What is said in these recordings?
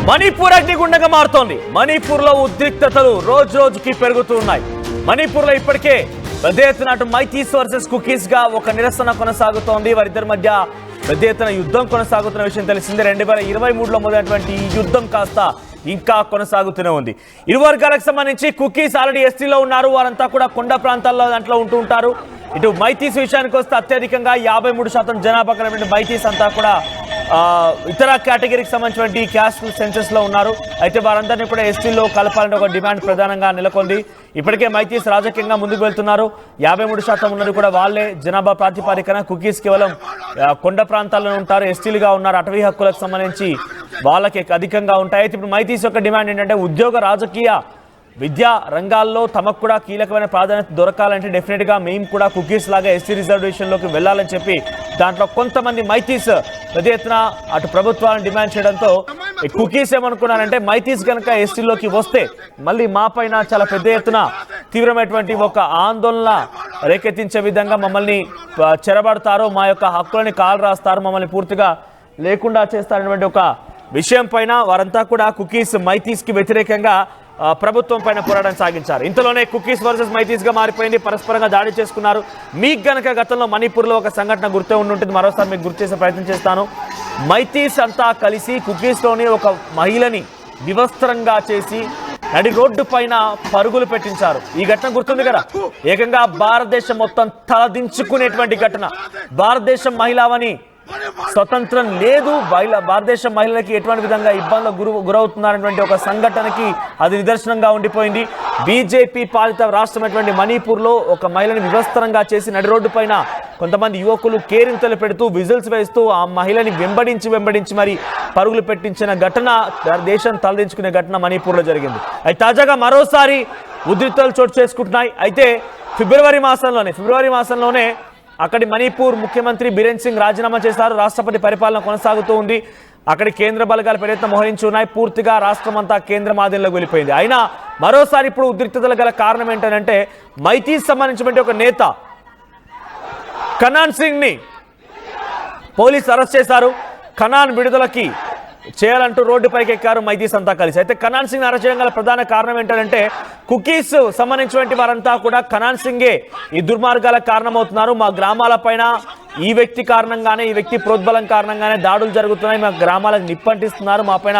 మణిపూర్ అగ్నిగుండంగా మారుతోంది. మణిపూర్లో ఉద్రిక్తతలు రోజు రోజుకి పెరుగుతూ ఉన్నాయి. మణిపూర్లో ఇప్పటికే పెద్ద ఎత్తున అటు మైతీస్ వర్సెస్ కుకీస్ గా ఒక నిరసన కొనసాగుతోంది. వారిద్దరి మధ్య పెద్ద ఎత్తున యుద్ధం కొనసాగుతున్న విషయం తెలిసిందే. 2023లో మొదలైనటువంటి ఈ యుద్ధం కాస్త ఇంకా కొనసాగుతూనే ఉంది. ఇరు వర్గాలకు సంబంధించి కుకీస్ ఆల్రెడీ ఎస్టీలో ఉన్నారు. వారంతా కూడా కొండ ప్రాంతాల్లో దాంట్లో ఉంటూ ఉంటారు. ఇటు మైతీస్ విషయానికి వస్తే అత్యధికంగా 53% జనాభా కలిగిన మైతీస్ అంతా కూడా ఇతర కేటగిరీకి సంబంధించినటువంటి క్యాస్ట్ సెన్సెస్ లో ఉన్నారు. అయితే వారందరినీ కూడా ఎస్టీలో కలపాలని ఒక డిమాండ్ ప్రధానంగా నెలకొంది. ఇప్పటికే మైతీస్ రాజకీయంగా ముందుకు వెళ్తున్నారు. 53% ఉన్నది కూడా వాళ్ళే. జనాభా ప్రాతిపదికన కుకీస్ కేవలం కొండ ప్రాంతాల్లో ఉంటారు, ఎస్టీలుగా ఉన్నారు. అటవీ హక్కులకు సంబంధించి వాళ్ళకి అధికంగా ఉంటాయి. అయితే ఇప్పుడు మైతీస్ యొక్క డిమాండ్ ఏంటంటే ఉద్యోగ, రాజకీయ, విద్యా రంగాల్లో తమకు కూడా కీలకమైన ప్రాధాన్యత దొరకాలంటే డెఫినెట్గా మేము కూడా కుకీస్ లాగా ఎస్టీ రిజర్వేషన్లోకి వెళ్ళాలని చెప్పి దాంట్లో కొంతమంది మైతీస్ పెద్ద ఎత్తున అటు ప్రభుత్వాలను డిమాండ్ చేయడంతో కుకీస్ ఏమనుకున్నారంటే మైతీస్ కనుక ఎస్టీలోకి వస్తే మళ్ళీ మా పైన చాలా పెద్ద ఎత్తున తీవ్రమైనటువంటి ఒక ఆందోళన రేకెత్తించే విధంగా మమ్మల్ని చెరబడతారు, మా యొక్క హక్కులని కాలు రాస్తారు, మమ్మల్ని పూర్తిగా లేకుండా చేస్తారనేటువంటి ఒక విషయం పైన వారంతా కూడా కుకీస్ మైతీస్కి వ్యతిరేకంగా ప్రభుత్వం పైన పోరాటం సాగించారు. ఇంతలోనే కుకీస్ వర్సెస్ మైతీస్ గా మారిపోయింది. పరస్పరంగా దాడి చేసుకున్నారు. మీకు గనక గతంలో మణిపూర్లో ఒక సంఘటన గుర్తే ఉండుంటుంది. మరోసారి మీకు గుర్తు చేసే ప్రయత్నం చేస్తాను. మైతీస్ అంతా కలిసి కుకీస్లోని ఒక మహిళని వివస్త్రంగా చేసి నడి రోడ్డు పైన పరుగులు పెట్టించారు. ఈ ఘటన గుర్తుంది కదా. ఏకంగా భారతదేశం మొత్తం తలదించుకునేటువంటి ఘటన. భారతదేశం మహిళవని స్వతంత్రం లేదు, భారతదేశ మహిళలకి ఎటువంటి విధంగా ఇబ్బందులు గురవుతున్నారనేటువంటి ఒక సంఘటనకి అది నిదర్శనంగా ఉండిపోయింది. బీజేపీ పాలిత రాష్ట్రమైనటువంటి మణిపూర్లో ఒక మహిళని వివస్త్రంగా చేసి నడి రోడ్డు పైన కొంతమంది యువకులు కేరింతలు పెడుతూ విజిల్స్ వేస్తూ ఆ మహిళని వెంబడించి మరి పరుగులు పెట్టించిన ఘటన, దేశం తలదించుకునే ఘటన మణిపూర్లో జరిగింది. అయితే తాజాగా మరోసారి ఉద్రిక్తతలు చోటు చేసుకుంటున్నాయి. అయితే ఫిబ్రవరి మాసంలోనే అక్కడి మణిపూర్ ముఖ్యమంత్రి బిరెన్ సింగ్ రాజీనామా చేశారు. రాష్ట్రపతి పరిపాలన కొనసాగుతూ ఉంది. అక్కడి కేంద్ర బలగాలు పెద్ద ఎత్తున మోహరించి ఉన్నాయి. పూర్తిగా రాష్ట్రం అంతా కేంద్రం ఆధీనంలోకి వెళ్ళిపోయింది. అయినా మరోసారి ఇప్పుడు ఉద్రిక్తతలు గల కారణం ఏంటంటే మైతీస్ సంబంధించినటువంటి ఒక నేత కనాన్ సింగ్ ని పోలీసు అరెస్ట్ చేశారు. కనాన్ విడుదలకి చేయాలంటూ రోడ్డుపైకి ఎక్కారు మైతీస్ అంతా కలిసి. అయితే కనాన్ సింగ్ అరెస్ట్ చేయడం గల ప్రధాన కారణం ఏంటంటే కుకీస్ సంబంధించినటువంటి వారంతా కూడా కనాన్ సింగే ఈ దుర్మార్గాలకు కారణమవుతున్నారు. మా గ్రామాల పైన ఈ వ్యక్తి కారణంగానే, ఈ వ్యక్తి ప్రోద్బలం కారణంగానే దాడులు జరుగుతున్నాయి, మా గ్రామాలకు నిప్పంటిస్తున్నారు, మా పైన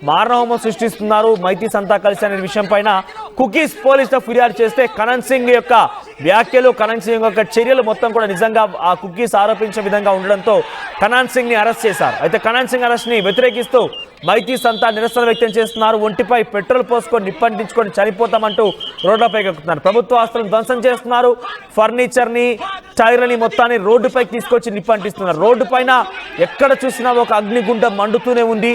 మారణహోమం సృష్టిస్తున్నారు మైతీస్ అంతా కలిసి అనే విషయం పైన కుకీస్ పోలీసులకు ఫిర్యాదు చేస్తే కనాన్ సింగ్ యొక్క వ్యాఖ్యలు, కనాన్ సింగ్ యొక్క చర్యలు మొత్తం కూడా నిజంగా ఆ కుకీస్ ఆరోపించే విధంగా ఉండడంతో కనాన్ సింగ్ ని అరెస్ట్ చేశారు. అయితే కనాన్ సింగ్ అరెస్ట్ ని వ్యతిరేకిస్తూ మైతీస్ అంతా నిరసన వ్యక్తం చేస్తున్నారు. ఒంటిపై పెట్రోల్ పోసుకొని నిప్పంటించుకొని చనిపోతామంటూ రోడ్లపైకి ఎక్కుతున్నారు. ప్రభుత్వ ఆస్తులను ధ్వంసం చేస్తున్నారు. ఫర్నిచర్ ని, టైర్లని మొత్తాన్ని రోడ్డుపైకి తీసుకొచ్చి నిప్పంటిస్తున్నారు. రోడ్డు పైన ఎక్కడ చూసినా ఒక అగ్నిగుండం మండుతూనే ఉంది.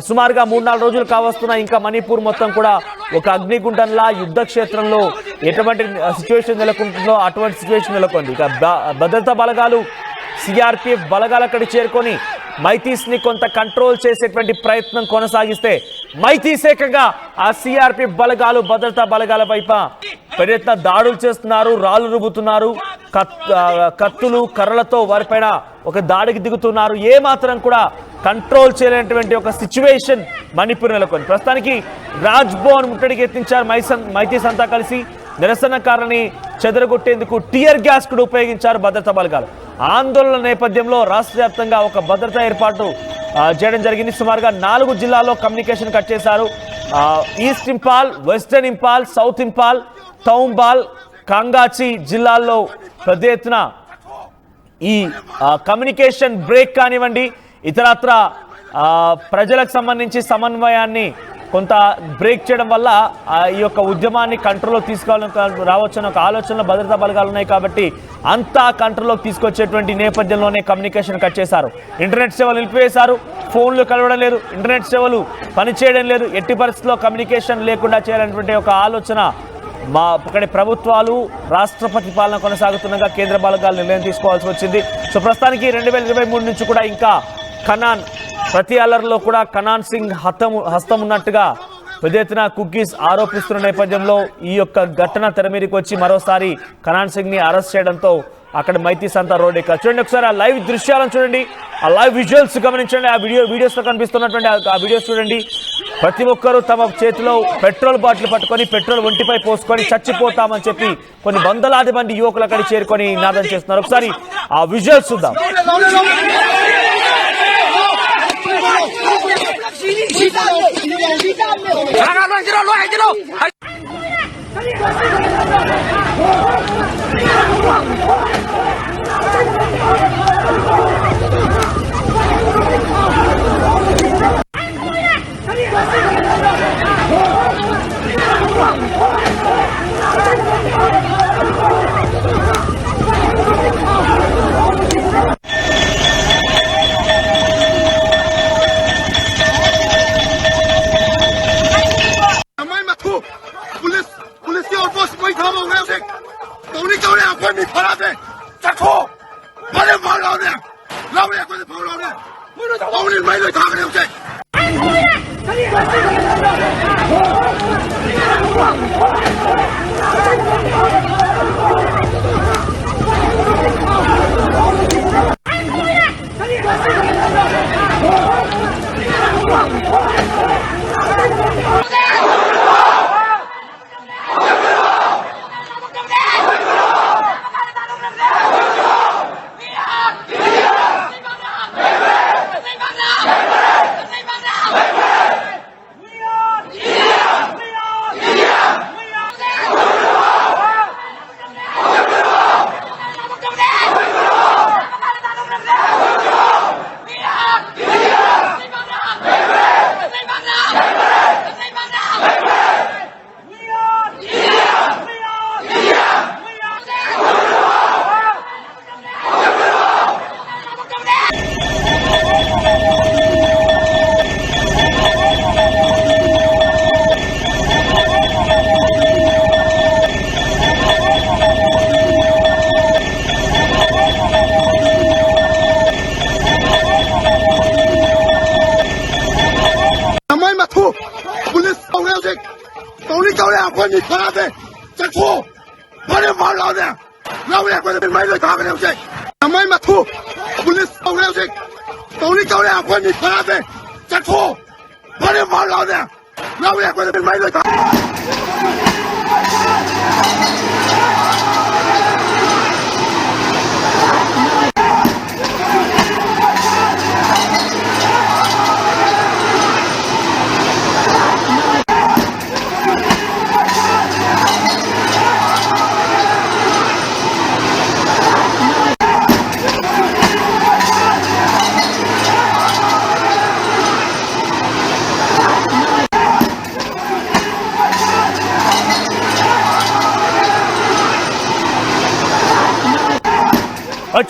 సుమారుగా 3-4 రోజులు కావస్తున్నా ఇంకా మణిపూర్ మొత్తం కూడా ఒక అగ్నిగుండంలా యుద్ధ క్షేత్రంలో ఎటువంటి సిచ్యువేషన్ నెలకొంటుందో అటువంటి సిచ్యువేషన్ నెలకొంది. ఇక భద్రతా బలగాలు, సిఆర్పిఎఫ్ బలగాలు అక్కడికి చేరుకొని మైతీస్ ని కొంత కంట్రోల్ చేసేటువంటి ప్రయత్నం కొనసాగిస్తే మైతీస్ ఏకంగా ఆ సిఆర్పిఎఫ్ బలగాలు, భద్రతా బలగాల వైపు పెద్ద దాడులు చేస్తున్నారు, రాళ్లు రుబ్బుతున్నారు, కత్తులు, కర్రలతో వారిపైన ఒక దాడికి దిగుతున్నారు. ఏ మాత్రం కూడా కంట్రోల్ చేయలేనటువంటి ఒక సిచ్యువేషన్ మణిపూర్ నెలకొంది. ప్రస్తుతానికి రాజ్ భవన్ ముట్టడికి ఎత్తించారు మైతీస్ అంతా కలిసి. నిరసనకారులని చెదరగొట్టేందుకు టియర్ గ్యాస్ కూడా ఉపయోగించారు భద్రతా బలగాలు. ఆందోళన నేపథ్యంలో రాష్ట్ర వ్యాప్తంగా ఒక భద్రతా ఏర్పాటు చేయడం జరిగింది. సుమారుగా 4 జిల్లాల్లో కమ్యూనికేషన్ కట్ చేశారు. East Imphal, western Imphal, south Imphal, Thoubal, కాంగాచి జిల్లాల్లో పెద్ద ఎత్తున ఈ కమ్యూనికేషన్ బ్రేక్ కానివ్వండి, ఇతరత్ర ప్రజలకు సంబంధించి సమన్వయాన్ని కొంత బ్రేక్ చేయడం వల్ల ఈ యొక్క ఉద్యమాన్ని కంట్రోల్లోకి తీసుకోవాలని రావచ్చని ఒక ఆలోచనలో భద్రతా బలగాలు ఉన్నాయి. కాబట్టి అంతా కంట్రోల్లోకి తీసుకొచ్చేటువంటి నేపథ్యంలోనే కమ్యూనికేషన్ కట్ చేశారు. ఇంటర్నెట్ సేవలు నిలిపివేశారు. ఫోన్లు కలవడం లేదు, ఇంటర్నెట్ సేవలు పనిచేయడం లేదు. ఎట్టి పరిస్థితుల్లో కమ్యూనికేషన్ లేకుండా చేయాలనేటువంటి ఒక ఆలోచన అక్కడి ప్రభుత్వాలు, రాష్ట్రపతి పాలన కొనసాగుతుండగా కేంద్ర బలగాలు నిర్ణయం తీసుకోవాల్సి వచ్చింది. సో ప్రస్తుతానికి 2023 నుంచి కూడా ఇంకా కనాన్ ప్రతి అల్లర్లో కూడా కనాన్ సింగ్ హస్తం ఉన్నట్టుగా పెద్ద ఎత్తున కుకీస్ ఆరోపిస్తున్న నేపథ్యంలో ఈ యొక్క ఘటన తెర మీదకి వచ్చి మరోసారి కనాన్ సింగ్ ని అరెస్ట్ చేయడంతో అక్కడ మైతీస్ అంతా రోడ్ ఎక్కారు. చూడండి ఒకసారి ఆ లైవ్ దృశ్యాలను చూడండి, ఆ లైవ్ విజువల్స్ గమనించండి. ఆ వీడియోస్ లో కనిపిస్తున్నటువంటి ఆ వీడియోస్ చూడండి. ప్రతి ఒక్కరూ తమ చేతిలో పెట్రోల్ బాటిల్ పట్టుకొని పెట్రోల్ ఒంటిపై పోసుకొని చచ్చిపోతామని చెప్పి కొన్ని వందలాది మంది యువకులు అక్కడికి చేరుకొని నినాదం చేస్తున్నారు. ఒకసారి ఆ విజువల్స్ చూద్దాం.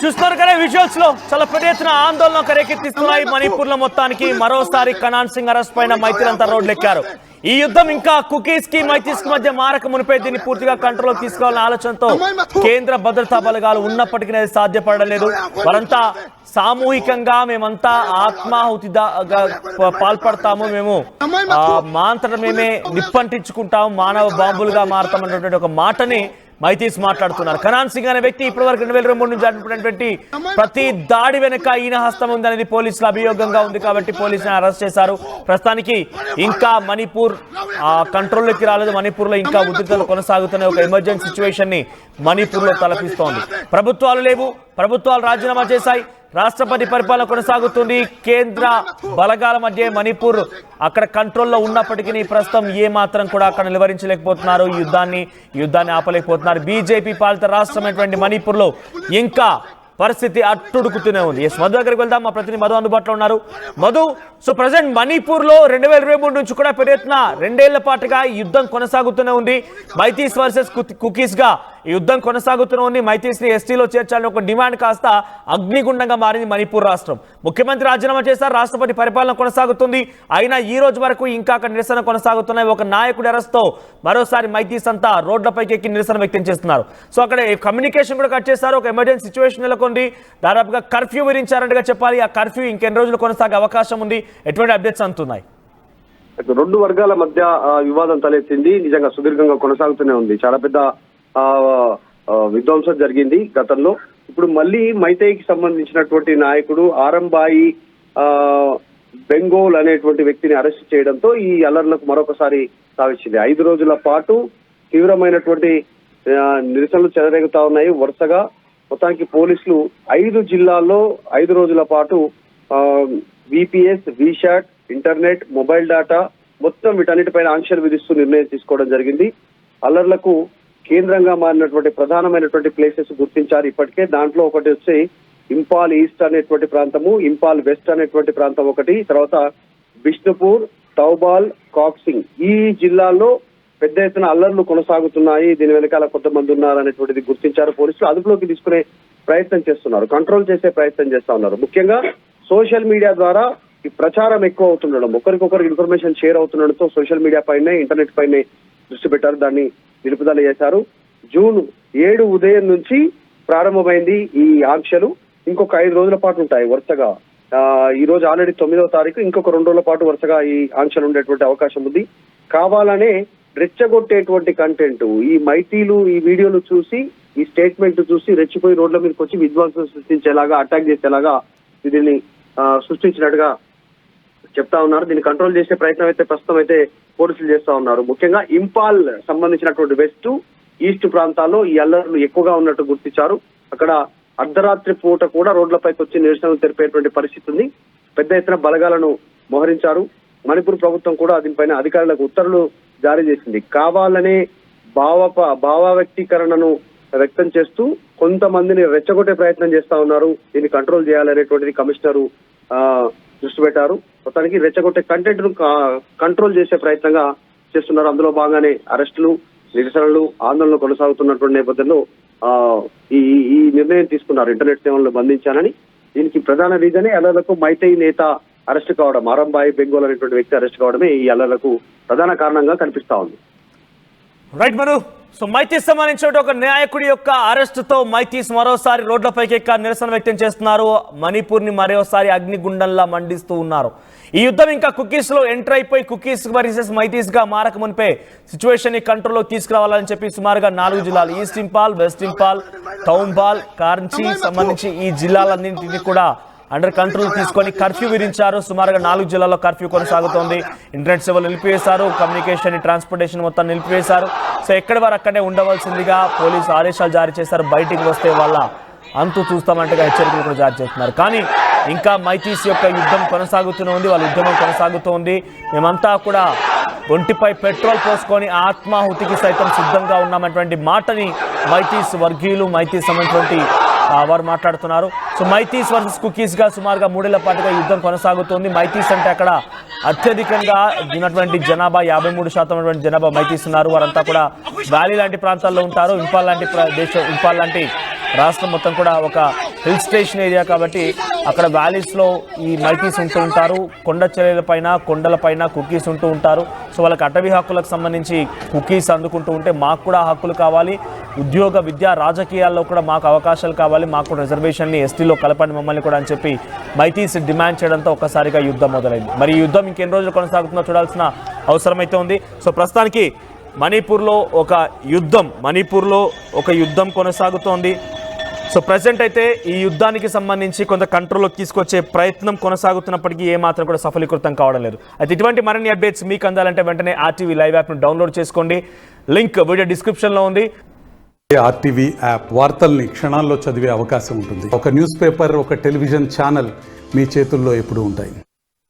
చూస్తున్నారు కదా విజువల్స్ లో చాలా పెద్ద ఎత్తున ఆందోళన రేకెత్తిస్తున్నాయి. మణిపూర్ లో మొత్తానికి మరోసారి కనాన్ సింగ్ అరెస్ట్ పైన మైత్రులంతా రోడ్లు ఎక్కారు. ఈ యుద్ధం ఇంకా కుకీస్ కి మైతీస్ కి మధ్య మారక మునిపై దీన్ని పూర్తిగా కంట్రోల్ తీసుకోవాలన్న ఆలోచనతో కేంద్ర భద్రతా బలగాలు ఉన్నప్పటికీ అది సాధ్యపడలేదు. వారంతా సామూహికంగా మేమంతా ఆత్మాహుతి పాల్పడతాము, మేము మా అంతటా మేమే నిప్పంటించుకుంటాము, మానవ బాంబులుగా మారతామన్నటువంటి ఒక మాటని మైతీస్ మాట్లాడుతున్నారు. కనాన్ సింగ్ అనే వ్యక్తి ఇప్పటివరకు 2023 నుంచి జరిపినటువంటి ప్రతి దాడి వెనుక ఈయన హస్తం ఉందనేది పోలీసుల అభియోగంగా ఉంది కాబట్టి పోలీసులను అరెస్ట్ చేశారు. ప్రస్తుతానికి ఇంకా మణిపూర్ కంట్రోల్లోకి రాలేదు. మణిపూర్ లో ఇంకా ఉద్రిక్తతలు కొనసాగుతున్న ఒక ఎమర్జెన్సీ సిచ్యువేషన్ ని మణిపూర్ లో తలపిస్తోంది. ప్రభుత్వాలు లేవు, ప్రభుత్వాలు రాజీనామా చేశాయి, రాష్ట్రపతి పరిపాలన కొనసాగుతుంది. కేంద్ర బలగాల మధ్య మణిపూర్ అక్కడ కంట్రోల్లో ఉన్నప్పటికీ ప్రస్తుతం ఏ మాత్రం కూడా అక్కడ నిలువరించలేకపోతున్నారు, ఈ యుద్ధాన్ని ఆపలేకపోతున్నారు. బీజేపీ పాలిత రాష్ట్రమైనటువంటి మణిపూర్ లో ఇంకా పరిస్థితి అట్టుడుకుతూనే ఉంది. మధు దగ్గరికి వెళ్దాం, మా ప్రతినిధి మధు అందుబాటులో ఉన్నారు. మధు, సో ప్రజెంట్ మణిపూర్ లో 2023 నుంచి కూడా పెద్ద ఎత్తున 2 ఏళ్ల పాటుగా ఈ యుద్ధం కొనసాగుతూనే ఉంది. మైతీస్ వర్సెస్ కుకీస్ గా ఈ యుద్ధం కొనసాగుతూనే ఉంది. మైతీస్ ని ఎస్టీలో చేర్చాలని ఒక డిమాండ్ కాస్త అగ్నిగుండంగా మారింది మణిపూర్ రాష్ట్రం. ముఖ్యమంత్రి రాజీనామా చేశారు, రాష్ట్రపతి పరిపాలన కొనసాగుతుంది. అయినా ఈ రోజు వరకు ఇంకా అక్కడ నిరసన కొనసాగుతున్నాయి. ఒక నాయకుడి అరెస్ట్ తో మరోసారి మైతీస్ అంతా రోడ్లపైకి ఎక్కి నిరసన వ్యక్తం చేస్తున్నారు. సో అక్కడ కమ్యూనికేషన్ కూడా కట్ చేశారు. ఒక ఎమర్జెన్సీ సిచ్యువేషన్ నెలకొంది. దాదాపుగా కర్ఫ్యూ విధించారంటగా చెప్పాలి. ఆ కర్ఫ్యూ ఇంకెన్ని రోజులు కొనసాగే అవకాశం ఉంది? ఎటువంటి అప్డేట్స్ అందుతున్నాయి? రెండు వర్గాల మధ్య వివాదం తలెత్తింది. నిజంగా సుదీర్ఘంగా కొనసాగుతూనే ఉంది. చాలా పెద్ద విధ్వంసం జరిగింది గతంలో. ఇప్పుడు మళ్ళీ మైతేయికి సంబంధించినటువంటి నాయకుడు ఆరంబాయి బెంగోల్ అనేటువంటి వ్యక్తిని అరెస్ట్ చేయడంతో ఈ అల్లర్లకు మరొకసారి సావిచ్చింది. 5 రోజుల పాటు తీవ్రమైనటువంటి నిరసనలు చెలరేగుతా ఉన్నాయి. వరుసగా మొత్తానికి పోలీసులు 5 జిల్లాల్లో 5 రోజుల పాటు విపిఎస్, విశాట్, ఇంటర్నెట్, మొబైల్ డేటా మొత్తం వీటన్నిటిపైన ఆంక్షలు విధిస్తూ నిర్ణయం తీసుకోవడం జరిగింది. అల్లర్లకు కేంద్రంగా మారినటువంటి ప్రధానమైనటువంటి ప్లేసెస్ గుర్తించారు ఇప్పటికే. దాంట్లో ఒకటి వచ్చి ఇంపాల్ ఈస్ట్ అనేటువంటి ప్రాంతము, ఇంపాల్ వెస్ట్ అనేటువంటి ప్రాంతం ఒకటి, తర్వాత బిష్ణుపూర్, తౌబాల్, కాక్సింగ్ ఈ జిల్లాల్లో పెద్ద ఎత్తున అల్లర్లు కొనసాగుతున్నాయి. దీని వెనకాల కొంతమంది ఉన్నారనేటువంటిది గుర్తించారు పోలీసులు. అదుపులోకి తీసుకునే ప్రయత్నం చేస్తున్నారు, కంట్రోల్ చేసే ప్రయత్నం చేస్తా ఉన్నారు. ముఖ్యంగా సోషల్ మీడియా ద్వారా ఈ ప్రచారం ఎక్కువ అవుతుండడం, ఒకరికొకరు ఇన్ఫర్మేషన్ షేర్ అవుతుండడంతో సోషల్ మీడియా పైనే, ఇంటర్నెట్ పైనే దృష్టి పెట్టారు. దాన్ని నిలుపుదల చేశారు. జూన్ 7 ఉదయం నుంచి ప్రారంభమైంది ఈ ఆంక్షలు. ఇంకొక 5 రోజుల పాటు ఉంటాయి వరుసగా. ఈ రోజు ఆల్రెడీ 9వ తారీఖు, ఇంకొక 2 రోజుల పాటు వరుసగా ఈ ఆంక్షలు ఉండేటువంటి అవకాశం ఉంది. కావాలనే రెచ్చగొట్టేటువంటి కంటెంట్, ఈ మైటీలు ఈ వీడియోలు చూసి, ఈ స్టేట్మెంట్ చూసి రెచ్చిపోయి రోడ్ల మీదకి వచ్చి విధ్వంసం సృష్టించేలాగా, అటాక్ చేసేలాగా దీన్ని సృష్టించినట్టుగా చెప్తా ఉన్నారు. దీన్ని కంట్రోల్ చేసే ప్రయత్నం అయితే ప్రస్తుతం అయితే పోలీసులు చేస్తా ఉన్నారు. ముఖ్యంగా ఇంపాల్ సంబంధించినటువంటి వెస్ట్, ఈస్ట్ ప్రాంతాల్లో ఈ అల్లర్లు ఎక్కువగా ఉన్నట్టు గుర్తించారు. అక్కడ అర్ధరాత్రి పూట కూడా రోడ్లపైకి వచ్చి నిరసనలు తెలిపేటువంటి పరిస్థితి ఉంది. పెద్ద ఎత్తున బలగాలను మోహరించారు. మణిపూర్ ప్రభుత్వం కూడా దీనిపైన అధికారులకు ఉత్తర్వులు జారీ చేసింది. కావాలనే భావ వ్యక్తీకరణను వ్యక్తం చేస్తూ కొంతమందిని రెచ్చగొట్టే ప్రయత్నం చేస్తా ఉన్నారు. దీన్ని కంట్రోల్ చేయాలనేటువంటిది కమిషనరు దృష్టి పెట్టారు. మొత్తానికి రెచ్చగొట్టే కంటెంట్ ను కంట్రోల్ చేసే ప్రయత్నంగా చేస్తున్నారు. అందులో భాగంగానే అరెస్టులు, నిరసనలు, ఆందోళనలు కొనసాగుతున్నటువంటి నేపథ్యంలో ఈ నిర్ణయం తీసుకున్నారు. ఇంటర్నెట్ సేవలను బంధించాలని. దీనికి ప్రధాన రీజనే అల్లర్లకు మైతేయి నేత అరెస్ట్ కావడం, ఆరంబాయి బెంగోల్ అనేటువంటి వ్యక్తి అరెస్ట్ కావడమే ఈ అల్లర్లకు ప్రధాన కారణంగా కనిపిస్తా ఉంది. రైట్ మను. సో మైతీస్ సంబంధించిన ఒక నాయకుడి యొక్క అరెస్టుతో మైతీస్ మరోసారి రోడ్లపైకి నిరసన వ్యక్తం చేస్తున్నారు. మణిపూర్ ని మరోసారి అగ్నిగుండంలా మండిస్తూ ఉన్నారు. ఈ యుద్ధం ఇంకా కుకీస్ లో ఎంటర్ అయిపోయి కుకీస్ వర్సెస్ మైతీస్ గా మారక మునిపే సిచ్యువేషన్ ని కంట్రోల్లో తీసుకురావాలని చెప్పి సుమారుగా 4 జిల్లాలు, ఈస్ట్ ఇంపాల్, వెస్ట్ ఇంపాల్, తౌంబాల్, కార్ంచీ సంబంధించి ఈ జిల్లాలన్నింటినీ కూడా అండర్ కంట్రోల్ తీసుకొని కర్ఫ్యూ విధించారు. సుమారుగా 4 జిల్లాల్లో కర్ఫ్యూ కొనసాగుతోంది. ఇంటర్నెట్ సేవలు నిలిపివేశారు, కమ్యూనికేషన్, ట్రాన్స్పోర్టేషన్ మొత్తం నిలిపివేశారు. సో ఎక్కడి వారు అక్కడే ఉండవలసిందిగా పోలీసు ఆదేశాలు జారీ చేశారు. బయటికి వస్తే వాళ్ళ అంతు చూస్తామంటగా హెచ్చరికలు కూడా జారీ చేస్తున్నారు. కానీ ఇంకా మైతీస్ యొక్క యుద్ధం కొనసాగుతూనే ఉంది, వాళ్ళ ఉద్యమం కొనసాగుతోంది. మేమంతా కూడా ఒంటిపై పెట్రోల్ పోసుకొని ఆత్మాహుతికి సైతం సిద్ధంగా ఉన్నామన్నటువంటి మాటని మైతీస్ వర్గీయులు, మైతీస్ సంబంధించినటువంటి వారు మాట్లాడుతున్నారు. సో మైతీస్ వర్సెస్ కుకీస్ గా సుమారుగా 3 ఏళ్ల పాటుగా యుద్ధం కొనసాగుతోంది. మైతీస్ అంటే అక్కడ అత్యధికంగా ఉన్నటువంటి జనాభా 53% జనాభా మైతీస్ ఉన్నారు. వారంతా కూడా వ్యాలీ లాంటి ప్రాంతాల్లో ఉంటారు. ఇంపాల్ లాంటి రాష్ట్రం మొత్తం కూడా ఒక హిల్ స్టేషన్ ఏరియా కాబట్టి అక్కడ వ్యాలీస్లో ఈ మైతీస్ ఉంటూ ఉంటారు. కొండ చర్యల పైన, కొండల పైన కుకీస్ ఉంటూ ఉంటారు. సో వాళ్ళకి అటవీ హక్కులకు సంబంధించి కుకీస్ అందుకుంటూ ఉంటే మాకు కూడా హక్కులు కావాలి, ఉద్యోగ, విద్య, రాజకీయాల్లో కూడా మాకు అవకాశాలు కావాలి, మాకు రిజర్వేషన్ని ఎస్టీలో కలపండి మమ్మల్ని కూడా అని చెప్పి మైతీస్ డిమాండ్ చేయడంతో ఒక్కసారిగా యుద్ధం మొదలైంది. మరి ఈ యుద్ధం ఇంకెన్ని రోజులు కొనసాగుతుందో చూడాల్సిన అవసరం అయితే ఉంది. సో ప్రస్తుతానికి మణిపూర్లో ఒక యుద్ధం కొనసాగుతోంది. సో ప్రజెంట్ అయితే ఈ యుద్ధానికి సంబంధించి కొంత కంట్రోల్లోకి తీసుకొచ్చే ప్రయత్నం కొనసాగుతున్నప్పటికీ ఏమాత్రం కూడా సఫలీకృతం కావడం లేదు. అయితే ఇటువంటి మరిన్ని అప్డేట్స్ మీకు అందాలంటే వెంటనే ఆర్టీవీ లైవ్ యాప్ను డౌన్లోడ్ చేసుకోండి. లింక్ వీడియో డిస్క్రిప్షన్లో ఉంది. ఆర్టీవీ యాప్ వార్తల్ని క్షణాల్లో చదివే అవకాశం ఉంటుంది. ఒక న్యూస్ పేపర్, ఒక టెలివిజన్ ఛానల్ మీ చేతుల్లో ఎప్పుడూ ఉంటాయి.